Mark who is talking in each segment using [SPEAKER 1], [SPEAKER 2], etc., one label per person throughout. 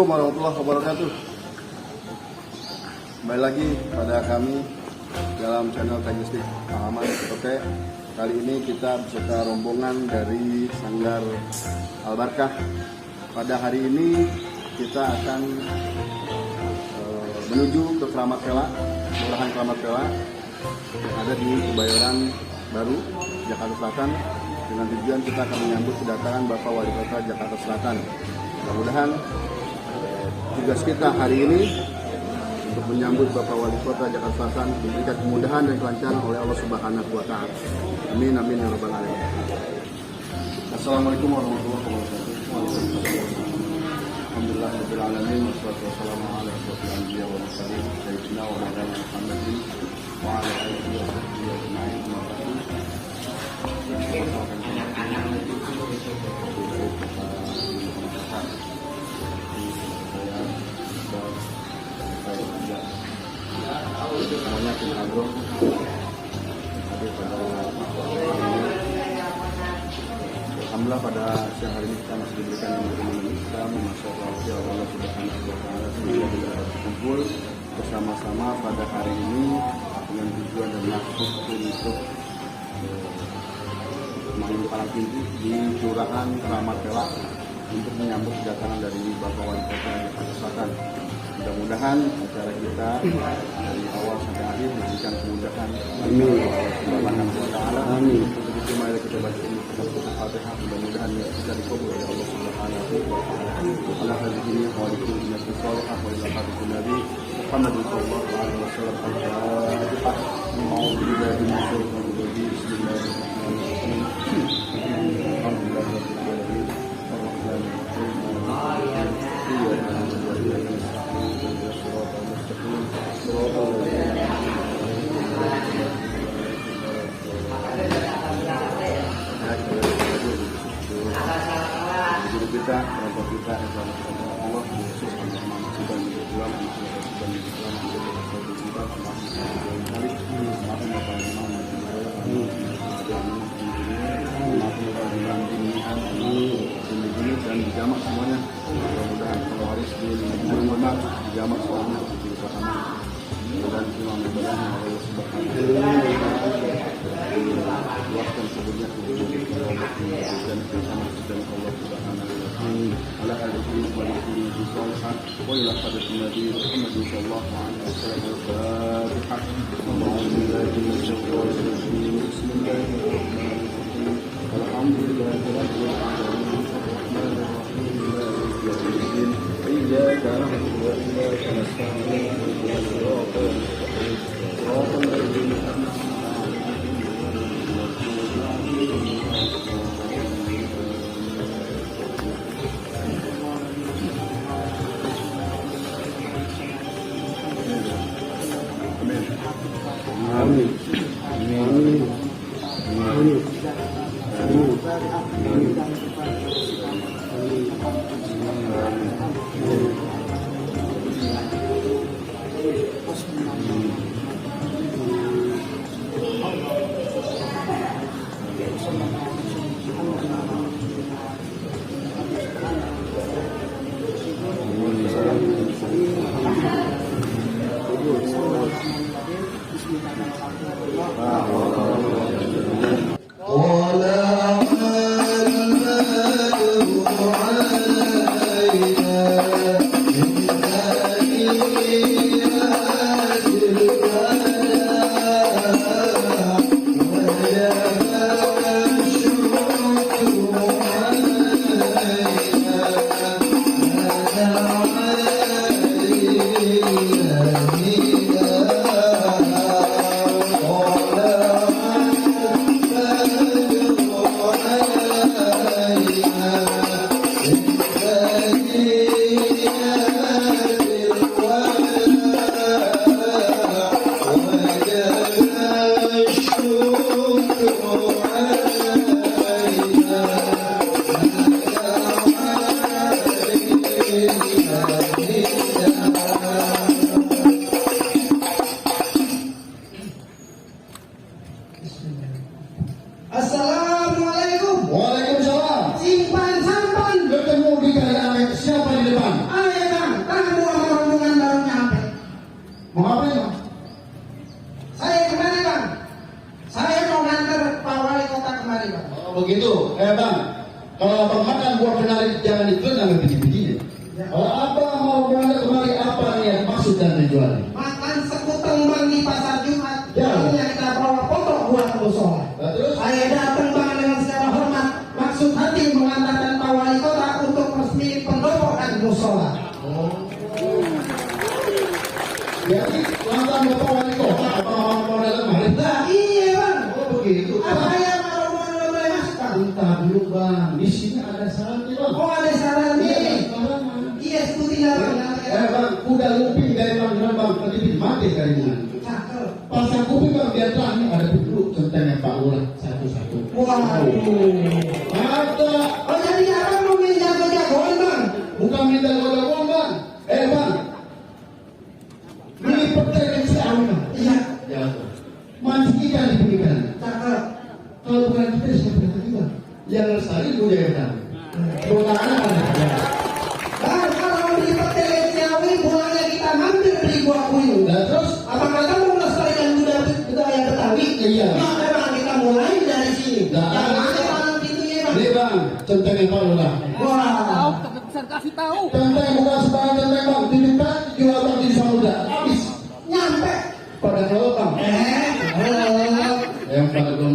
[SPEAKER 1] Assalamualaikum warahmatullahi wabarakatuh. Kembali lagi pada kami dalam channel Tajistik Pahaman Oke. Kali ini kita beserta rombongan dari Sanggar Al-Barkah. Pada hari ini kita akan menuju ke Keramat Rela, Kelurahan Keramat Rela yang ada di Kebayoran Baru, Jakarta Selatan. Dengan tujuan kita akan menyambut kedatangan Bapak Wali Kota Jakarta Selatan. Mudah-mudahan tugas kita hari ini untuk menyambut Bapak Wali Kota Jakarta Selatan diberikan kemudahan dan kelancaran oleh Allah Subhanahu wa Ta'ala. Amin amin ya rabbal alamin. Assalamualaikum warahmatullahi wabarakatuh. Alhamdulillahirabbil alamin wassalatu wassalamu ala asyrofil anbiya'i wal mursalin sayyidina wa maulana Muhammadin wa ala alihi wa sahbihi ajma'in. Semuanya tim agro alhamdulillah pada siang hari ini kita masih diberikan yang berkenan kita memasyarakat Allah Subhanahu wa Ta'ala sehingga kita berkumpul bersama-sama pada hari ini dengan tujuan dan maksud untuk main palang pintu di Kelurahan Keramat Rela untuk menyambut kedatangan dari Bapak Wali Kota Jakarta Selatan. Mudah-mudahan acara kita dari awal sampai akhir diberikan kemudahan. Amin. Subhanahu wa Ta'ala. Amin. Begitu mari kita baca ini Al-Fatihah. Mudah-mudahan bisa dikabul oleh Allah Subhanahu wa Ta'ala. Ala hadhihi wa likulli nabiyyin shalihah wa ila hadhihi nabi Muhammad sallallahu alaihi wasallam. Al-Fatihah. A'udzu billahi minasyaitonir rajim. Bismillahirrahmanirrahim. Alhamdulillahirabbil alamin. Arrahmanir rahim. Kita kelompok kita Allah Yesus Muhammad sudah berjuang sudah berjuang dan dijamak semuanya. Mudah-mudahan kalau hari sebelum benar dijamak semuanya di bersama. Mudah-mudahan imam ibadah Allah Subhanahu wa Ta'ala luaskan sebelumnya dan bersama dan Allah Subhanahu wa Ta'ala. Ala hadhihi wa likulli shalihah wa ila hadhihi nabi Muhammad sallallahu alaihi wasallam. Al-Fatihah. A'udzu billahi minasyaitonir rajim. Bismillahirrahmanirrahim. Alhamdulillahirabbil alamin. Arrahmanir rahim. Maliki yaumiddin. Iyyaka na'budu wa iyyaka nasta'in. Ihdinas siratal mustaqim. Siratal ladzina an'amta Amin. Amin. Amin.
[SPEAKER 2] abang makan buah kenari jangan ditelan begini-begini. Kalau abang mau berangkat kemari apa niat maksud dan tujuannya?
[SPEAKER 3] Makan sekuteng bang di pasar Jumat.
[SPEAKER 2] Ya.
[SPEAKER 3] Yang kita bawa foto buat musola.
[SPEAKER 2] Terus?
[SPEAKER 3] Saya datang bang dengan segala hormat. Maksud hati mengantarkan Pak Wali Kota untuk resmi pendopo dan musola.
[SPEAKER 2] Jadi lantaran Bapak Wali Kota abang mau dalam hari?
[SPEAKER 3] Nah iya bang.
[SPEAKER 2] Oh begitu.
[SPEAKER 3] Apa yang mau boleh masuk bang?
[SPEAKER 2] Entah dulu bang, di sini ada sarannya bang.
[SPEAKER 3] Oh ada saran
[SPEAKER 2] Iya,
[SPEAKER 3] nih.
[SPEAKER 2] sarannya.
[SPEAKER 3] Iya setuju bang.
[SPEAKER 2] Bang, kuda lumping dari panggilan bang, tadi mati keringan.
[SPEAKER 3] Cakep.
[SPEAKER 2] Pasang kuping bang, biar terang nih ada duduk centengnya Pak Lurah satu-satu.
[SPEAKER 3] Waduh.
[SPEAKER 2] Ada.
[SPEAKER 3] Oh jadi abang mau minta jagoan bang?
[SPEAKER 2] Bukan minta jagoan bang. Bang, beli petai kecil bang.
[SPEAKER 3] Iya.
[SPEAKER 2] Ya. Mancing ikan di pemikiran.
[SPEAKER 3] Cakep.
[SPEAKER 2] Kalau bukan kita siapa lagi bang? Yang lestari budaya kami. Bukan anak-anak.
[SPEAKER 3] Bang, kalau mau beli petai Ciawi, pulangnya kita mampir beli buah puyuh.
[SPEAKER 2] Nah terus?
[SPEAKER 3] Apakah kamu melestarikan budaya Betawi?
[SPEAKER 2] Iya.
[SPEAKER 3] Ya, memang kita mulai dari sini.
[SPEAKER 2] Nah,
[SPEAKER 3] Yang ada paling pintunya bang.
[SPEAKER 2] Ini bang, centengnya Pak Lurah.
[SPEAKER 3] Wah.
[SPEAKER 4] Kasih tahu.
[SPEAKER 2] Centeng bukan sembarang centeng bang, titipkan jual bang di Samudra. Habis.
[SPEAKER 3] Nyampe.
[SPEAKER 2] Pada kalau bang. Yang pada belum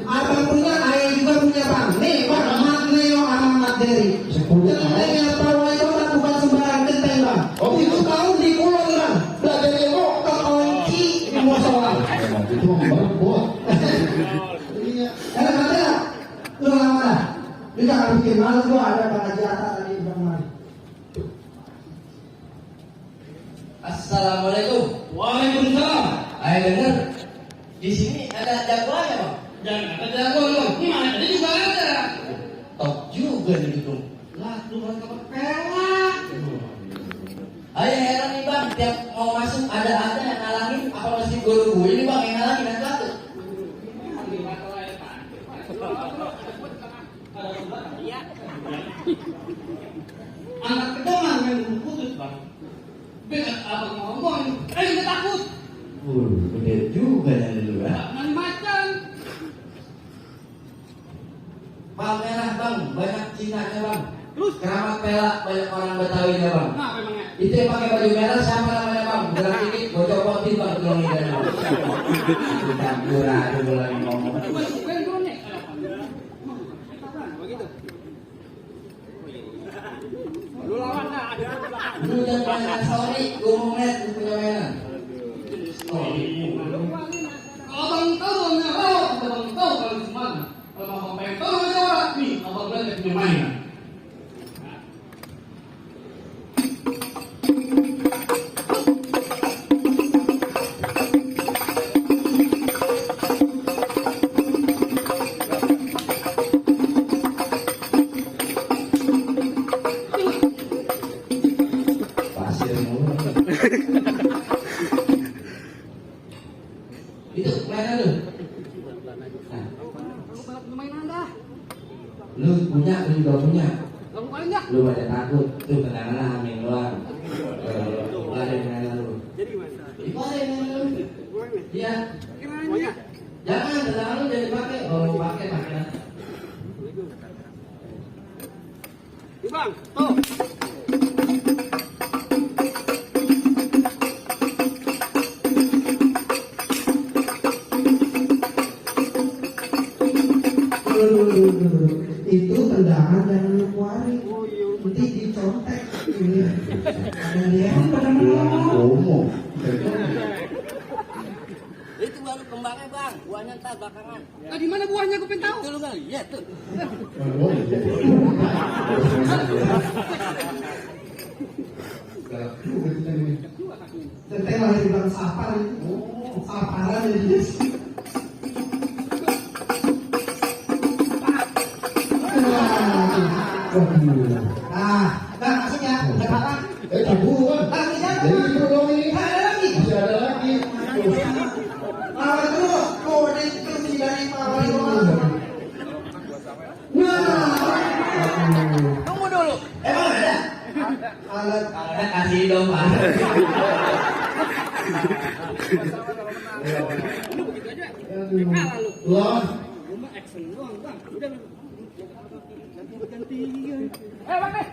[SPEAKER 3] Abang punya, ayah juga punya bang. Nih bang, Mat Neo sama Mat Dery. Centengnya Pak Wali Kota bukan sembarang centeng bang.
[SPEAKER 2] Oh,
[SPEAKER 3] Itu tahun di Kulon bang. Belajar ilmu ke kunci di musola.
[SPEAKER 2] itu memang buat. Iya.
[SPEAKER 3] Ada lu lama dah. Lu jangan bikin malu gua ada Bang Jata tadi bang Mari.
[SPEAKER 5] Assalamualaikum.
[SPEAKER 4] Waalaikumsalam.
[SPEAKER 5] Ayah dengar di sini ada jagoannya bang.
[SPEAKER 4] Jangan ada jagoan bang. Mana tadi juga ada.
[SPEAKER 5] Top juga nih gitu.
[SPEAKER 4] Lah, lu mereka pelak.
[SPEAKER 5] Ayah heran nih bang, tiap mau masuk ada yang ngalangin. Apa mesti guru ini bang yang ngalangin dan satu?
[SPEAKER 4] Anak kedongan yang putus bang. Benar abang ngomong. Nggak takut.
[SPEAKER 5] Gede juga ya dulu ya.
[SPEAKER 4] Main macan.
[SPEAKER 5] Bang merah bang, banyak Cina-nya bang.
[SPEAKER 4] Terus?
[SPEAKER 5] Keramat pelak banyak orang Betawi-nya bang.
[SPEAKER 4] Nah, memangnya.
[SPEAKER 5] Itu yang pakai baju merah siapa namanya bang? Gerak ini bocor potin bang tulung ini bang. Campur aja gue lagi ngomong.
[SPEAKER 4] Bukan turunnya. Begitu. Lu lawan dah.
[SPEAKER 5] Lu jangan banyak sorry, gue mau ngeliat lu punya mainan.
[SPEAKER 4] Kalau abang tahu abang abang tahu kalau di mana. Kalau abang pengen tahu aja orang nih, abang belajar punya mainan.
[SPEAKER 5] Pasir mulu. Itu mainan lu. Nah,
[SPEAKER 4] Lu balap mainan dah.
[SPEAKER 5] lu punya, lu juga punya.
[SPEAKER 4] Kamu paling enggak?
[SPEAKER 5] Lu pada takut, tuh tenang-tenang hamil doang. Gak ada yang mainan lu.
[SPEAKER 4] Jadi gimana?
[SPEAKER 5] Itu ada yang mainan lu. Iya.
[SPEAKER 4] Gimana?
[SPEAKER 5] Jangan, tenang lu jangan dipakai. Kalau mau pakai, pakai.
[SPEAKER 4] Bang, tuh.
[SPEAKER 3] Itu tendangan dan lu kuari. Nanti dicontek. Ada dia pada
[SPEAKER 2] Ngomong.
[SPEAKER 6] Itu baru kembangnya bang, buahnya ntar belakangan.
[SPEAKER 4] Nah, di mana buahnya gue pengen tahu.
[SPEAKER 6] Itu lu nggak lihat tuh.
[SPEAKER 3] Centeng lahir di bang Sapar itu. Saparan jadi. Nah, masuk ya. Udah patah.
[SPEAKER 2] Tunggu kan.
[SPEAKER 3] Nah, bisa.
[SPEAKER 2] Jadi itu dong ini.
[SPEAKER 3] Nah, ada lagi.
[SPEAKER 2] Masih ada lagi.
[SPEAKER 3] Lawan dulu. Kode instruksi dari Pak Wali Kota. Nah.
[SPEAKER 6] Tunggu dulu.
[SPEAKER 5] Emang ada?
[SPEAKER 3] Alat.
[SPEAKER 5] Ada kasih dong pak.
[SPEAKER 4] Lu begitu aja. Kalah lu.
[SPEAKER 2] Lah.
[SPEAKER 4] Lu mah action doang, bang. Udah. Bang nih.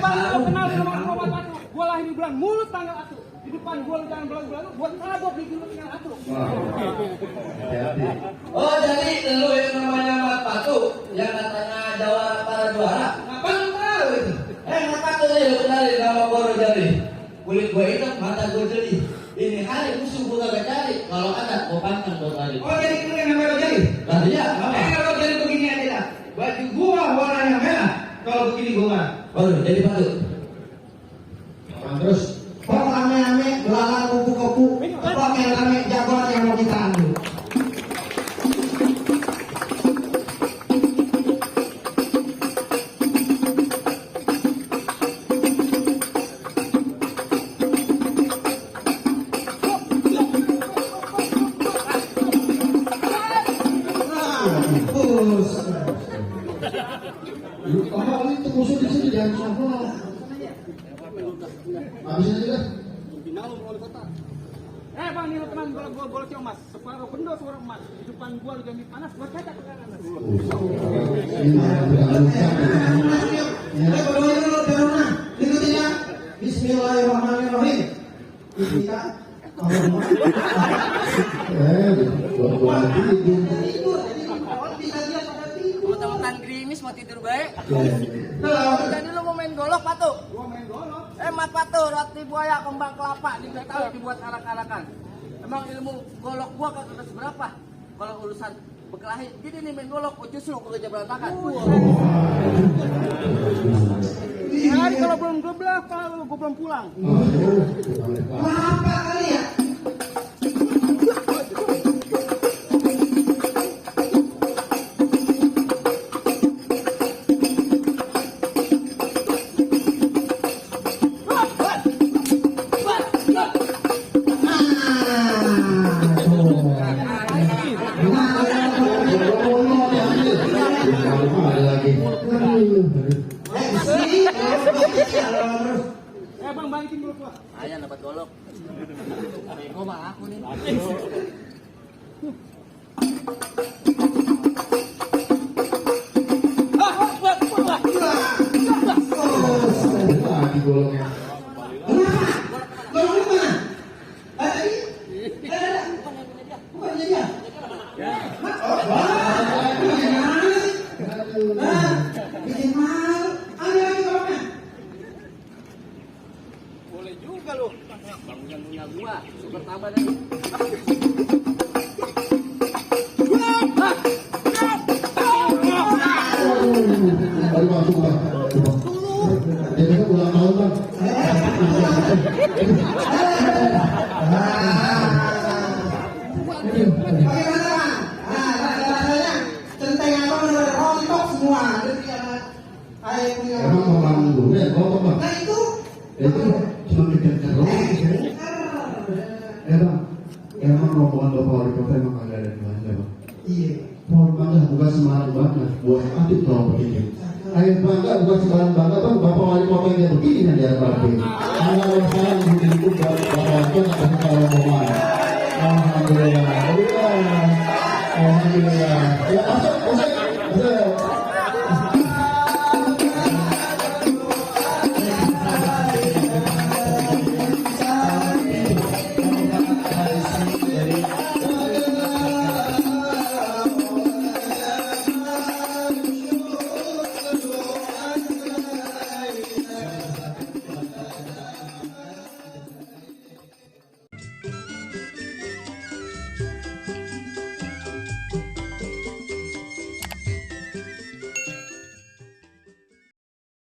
[SPEAKER 4] Bang, lu kenal sama Roman Batu. Gua lahir di bulan Mulut tanggal 1. Di depan gua lu jangan belagu-belagu. Buat tabok di mulut tanggal 1.
[SPEAKER 2] Hati-hati.
[SPEAKER 5] Oh jadi lu yang namanya Mat Patu yang katanya jawara para juara. Ngapain lu tahu itu? Mat Patu nih lu kenalin nama Boro Jali. Kulit gua hitam, mata gua jeli. Ini hari musuh gua gak cari. Kalau ada gua pantang gua kali.
[SPEAKER 3] Oh jadi kalian yang namanya Rojali?
[SPEAKER 5] Lah iya, apa?
[SPEAKER 3] Kalau jadi begini aja dah. Baju gua warnanya merah. Kalau begini gua nggak.
[SPEAKER 5] Oh jadi Patu.
[SPEAKER 2] Terus
[SPEAKER 3] Kok rame-rame belalang kupu-kupu. Kok rame-rame jagoan yang mau kita ambil.
[SPEAKER 2] Kamu itu musuh di sini jangan sombong. Habisin aja dah.
[SPEAKER 4] Bang, nih lu kenal gua bola emas. Separuh bendo seorang emas. Di depan gua lu jangan panas, gua cacat pegangan.
[SPEAKER 3] Bismillahirrahmanirrahim. Kita
[SPEAKER 6] Teman-teman gerimis mau tidur baik. Jadi lu mau main golok Patu?
[SPEAKER 4] Gua main golok.
[SPEAKER 6] Mat Patu, roti buaya, kembang kelapa diketahui dibuat anak-anakan. Emang ilmu golok gua kagak seberapa. Kalau urusan berkelahi, gini nih main golok, justru gua kerja berantakan.
[SPEAKER 4] Hari kalau belum geblak, kalau gua belum pulang.
[SPEAKER 3] apa kali ya?
[SPEAKER 4] Bang, balikin dulu gua.
[SPEAKER 6] Ayah dapat golok. Bego mah aku nih.
[SPEAKER 2] Lagi golongnya.
[SPEAKER 6] Boleh juga lu. Bang yang punya gua, super tambah nih.
[SPEAKER 2] Baru masuk bang. Jadi kan ulang tahun bang.
[SPEAKER 3] Bagaimana bang? Rasanya centeng apa benar rontok semua. Ayah punya.
[SPEAKER 2] Emang memang dulu ya kok bang.
[SPEAKER 3] Nah itu.
[SPEAKER 2] Itu cuma kejar doang. Bang, emang rombongan bapak wali kota emang agak ada belanja bang.
[SPEAKER 3] Iya.
[SPEAKER 2] Pohon bangga bukan sembarang bangga. Buat aktif kalau begini. Ayo bangga bukan sembarang bangga bang. Bapak wali